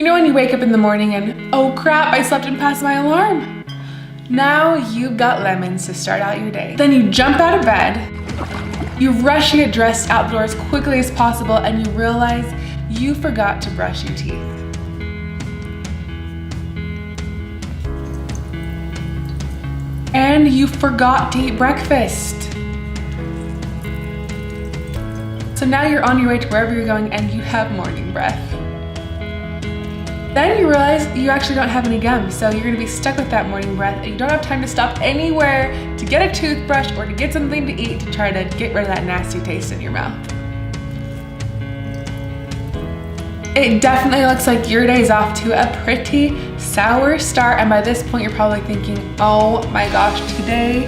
You know when you wake up in the morning and, oh crap, I slept in past my alarm. Now you've got lemons to start out your day. Then you jump out of bed, you rush to get dressed outdoors as quickly as possible, and you realize you forgot to brush your teeth. And you forgot to eat breakfast. So now you're on your way to wherever you're going and you have morning breath. Then you realize you actually don't have any gum, so you're gonna be stuck with that morning breath and you don't have time to stop anywhere to get a toothbrush or to get something to eat to try to get rid of that nasty taste in your mouth. It definitely looks like your day's off to a pretty sour start, and by this point you're probably thinking, oh my gosh, today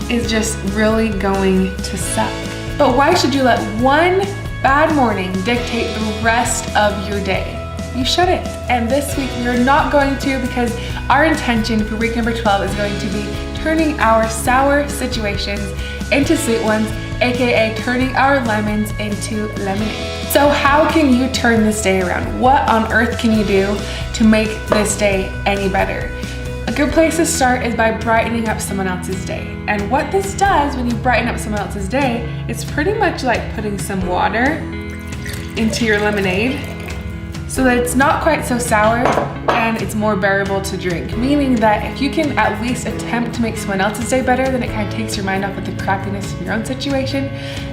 is just really going to suck. But why should you let one bad morning dictate the rest of your day? You shouldn't. And this week we are not going to, because our intention for week number 12 is going to be turning our sour situations into sweet ones, aka turning our lemons into lemonade. So how can you turn this day around? What on earth can you do to make this day any better? A good place to start is by brightening up someone else's day. And what this does when you brighten up someone else's day, it's pretty much like putting some water into your lemonade so that it's not quite so sour and it's more bearable to drink. Meaning that if you can at least attempt to make someone else's day better, then it kind of takes your mind off of the crappiness of your own situation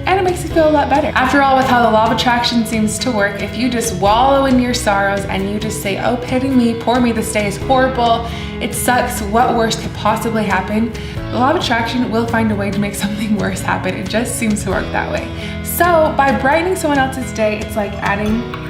and it makes you feel a lot better. After all, with how the law of attraction seems to work, if you just wallow in your sorrows and you just say, oh, pity me, poor me, this day is horrible, it sucks, what worse could possibly happen? The law of attraction will find a way to make something worse happen. It just seems to work that way. So by brightening someone else's day, it's like adding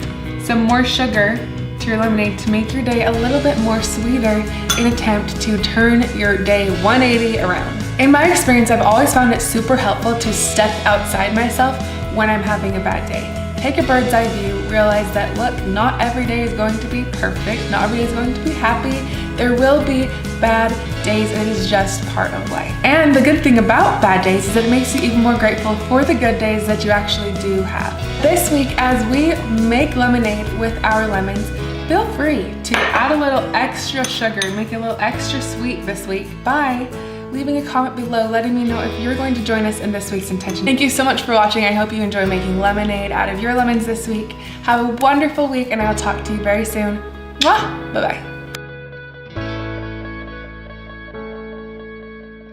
some more sugar to your lemonade to make your day a little bit more sweeter in an attempt to turn your day 180 around. In my experience, I've always found it super helpful to step outside myself when I'm having a bad day. Take a bird's eye view, realize that look, not every day is going to be perfect, not every day is going to be happy. There will be bad days, and it is just part of life. And the good thing about bad days is that it makes you even more grateful for the good days that you actually do have. This week, as we make lemonade with our lemons, feel free to add a little extra sugar, make it a little extra sweet this week by leaving a comment below letting me know if you're going to join us in this week's intention. Thank you so much for watching. I hope you enjoy making lemonade out of your lemons this week. Have a wonderful week, and I'll talk to you very soon. Mwah! Bye-bye.